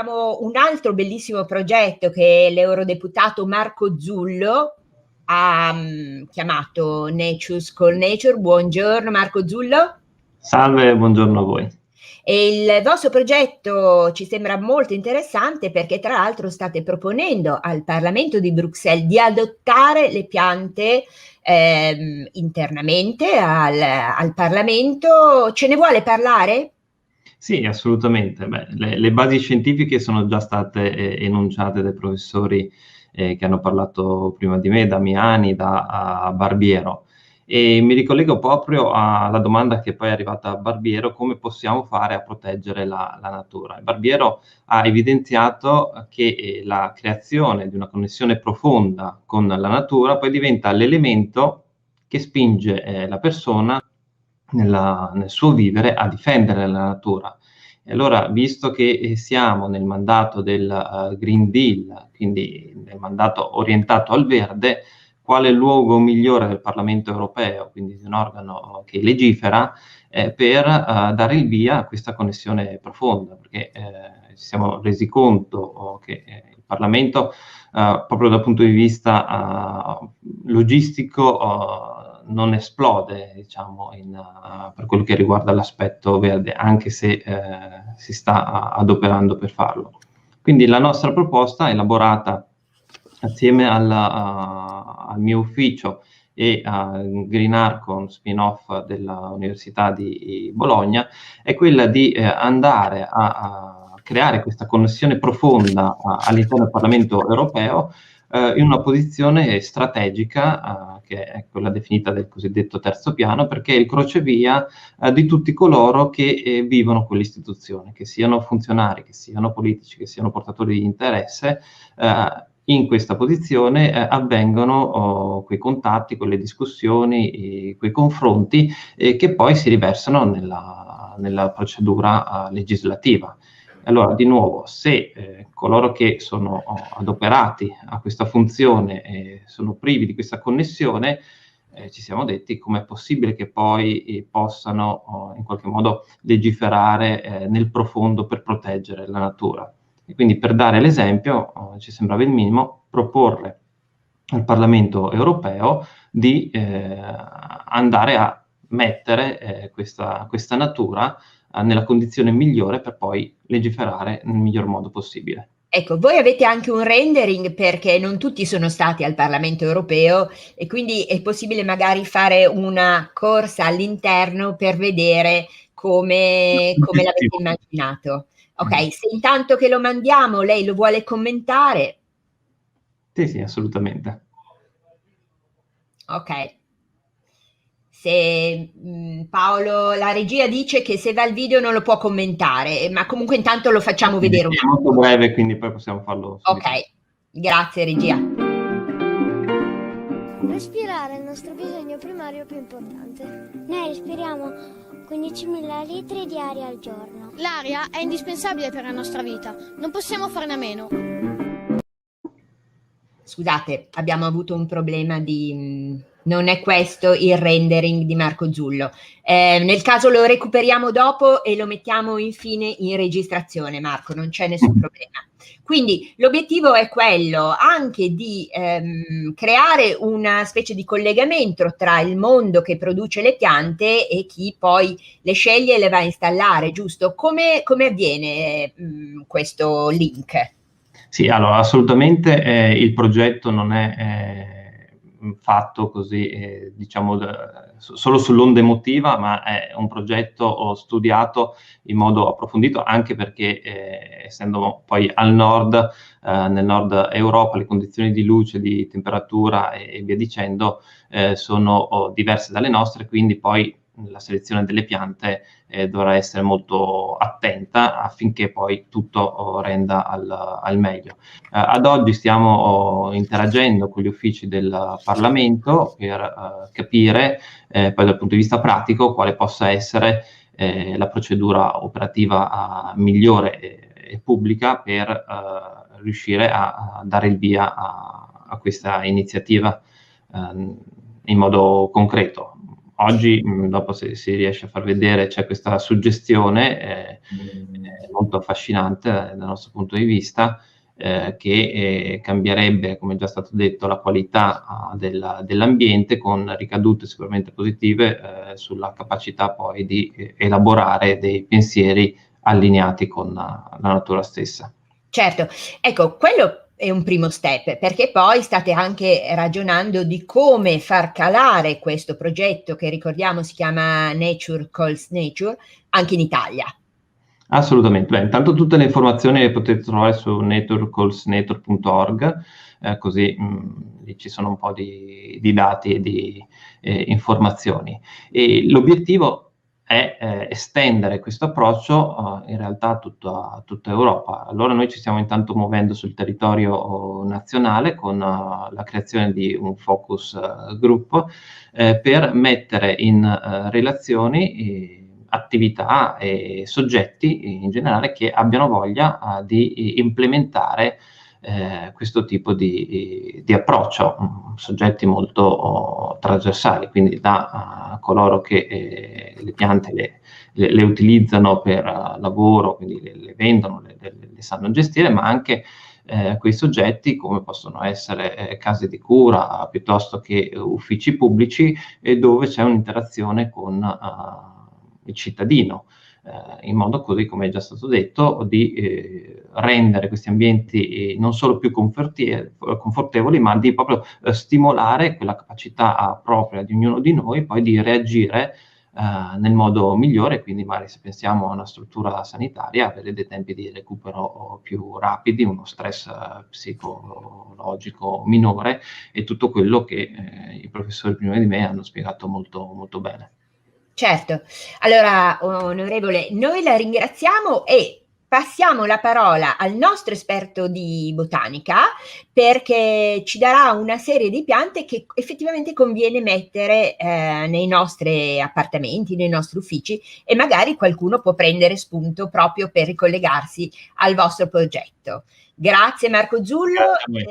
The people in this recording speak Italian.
abbiamo un altro bellissimo progetto che l'eurodeputato Marco Zullo ha chiamato Nature's Call Nature. Buongiorno Marco Zullo. Salve, buongiorno a voi. E il vostro progetto ci sembra molto interessante perché tra l'altro state proponendo al Parlamento di Bruxelles di adottare le piante internamente al Parlamento. Ce ne vuole parlare? Sì, assolutamente. Beh, le basi scientifiche sono già state enunciate dai professori che hanno parlato prima di me, da Miani, da Barbiero. E mi ricollego proprio alla domanda che poi è arrivata a Barbiero: come possiamo fare a proteggere la natura? Barbiero ha evidenziato che la creazione di una connessione profonda con la natura poi diventa l'elemento che spinge la persona nel suo vivere a difendere la natura. E allora, visto che siamo nel mandato del Green Deal, quindi nel mandato orientato al verde, quale luogo migliore del Parlamento europeo, quindi di un organo che legifera, per dare il via a questa connessione profonda, perché ci siamo resi conto che il Parlamento, proprio dal punto di vista logistico, non esplode, diciamo, per quello che riguarda l'aspetto verde, anche se si sta adoperando per farlo. Quindi la nostra proposta, elaborata assieme al mio ufficio e a Green Archon, spin-off dell'Università di Bologna, è quella di andare a creare questa connessione profonda all'interno del Parlamento europeo, in una posizione strategica, che è quella definita del cosiddetto terzo piano, perché è il crocevia di tutti coloro che vivono quell'istituzione, che siano funzionari, che siano politici, che siano portatori di interesse. In questa posizione avvengono quei contatti, quelle discussioni, quei confronti che poi si riversano nella procedura legislativa. Allora, di nuovo, se coloro che sono adoperati a questa funzione sono privi di questa connessione, ci siamo detti com'è possibile che poi possano in qualche modo legiferare nel profondo per proteggere la natura. E quindi, per dare l'esempio, ci sembrava il minimo proporre al Parlamento europeo di andare a mettere questa natura nella condizione migliore per poi legiferare nel miglior modo possibile. Ecco, voi avete anche un rendering perché non tutti sono stati al Parlamento europeo e quindi è possibile magari fare una corsa all'interno per vedere come l'avete immaginato. Ok, se intanto che lo mandiamo lei lo vuole commentare. Sì, assolutamente. Ok. Se Paolo, la regia dice che se va il video non lo può commentare, ma comunque intanto lo facciamo vedere un attimo. È molto breve, quindi poi possiamo farlo subito. Ok, grazie regia. Respirare è il nostro bisogno primario più importante. Noi respiriamo 15.000 litri di aria al giorno. L'aria è indispensabile per la nostra vita, non possiamo farne a meno. Scusate, abbiamo avuto un problema di... non è questo il rendering di Marco Zullo. Nel caso lo recuperiamo dopo e lo mettiamo infine in registrazione, Marco, non c'è nessun problema. Quindi l'obiettivo è quello anche di creare una specie di collegamento tra il mondo che produce le piante e chi poi le sceglie e le va a installare, giusto? Come avviene questo link? Sì, allora assolutamente il progetto non è fatto così, diciamo, solo sull'onda emotiva, ma è un progetto studiato in modo approfondito, anche perché essendo poi al nord, nel nord Europa, le condizioni di luce, di temperatura e via dicendo sono diverse dalle nostre, quindi poi la selezione delle piante dovrà essere molto attenta affinché poi tutto renda al meglio. Ad oggi stiamo interagendo con gli uffici del Parlamento per capire poi dal punto di vista pratico quale possa essere la procedura operativa migliore e pubblica per riuscire a dare il via a questa iniziativa in modo concreto. oggi, dopo se si riesce a far vedere, c'è questa suggestione molto affascinante dal nostro punto di vista, che cambierebbe, come è già stato detto, la qualità dell'ambiente, con ricadute sicuramente positive sulla capacità poi di elaborare dei pensieri allineati con la natura stessa. Certo, ecco, quello è un primo step, perché poi state anche ragionando di come far calare questo progetto che ricordiamo si chiama Nature Calls Nature anche in Italia. Assolutamente. Beh, intanto tutte le informazioni le potete trovare su naturcallsnature.org, così lì ci sono un po' di dati e di informazioni. E l'obiettivo è estendere questo approccio in realtà a tutta Europa. Allora noi ci stiamo intanto muovendo sul territorio nazionale con la creazione di un focus group per mettere in relazioni attività e soggetti in generale che abbiano voglia di implementare questo tipo di approccio, soggetti molto trasversali, quindi da coloro che le piante le utilizzano per lavoro, quindi le vendono, le sanno gestire, ma anche quei soggetti come possono essere case di cura piuttosto che uffici pubblici, dove c'è un'interazione con il cittadino, in modo così, come è già stato detto, di rendere questi ambienti non solo più confortevoli, ma di proprio stimolare quella capacità propria di ognuno di noi poi di reagire nel modo migliore. Quindi magari, se pensiamo a una struttura sanitaria, avere dei tempi di recupero più rapidi, uno stress psicologico minore, e tutto quello che i professori prima di me hanno spiegato molto, molto bene. Certo. Allora, onorevole, noi la ringraziamo e passiamo la parola al nostro esperto di botanica, perché ci darà una serie di piante che effettivamente conviene mettere nei nostri appartamenti, nei nostri uffici, e magari qualcuno può prendere spunto proprio per ricollegarsi al vostro progetto. Grazie Marco Zullo. Grazie a voi.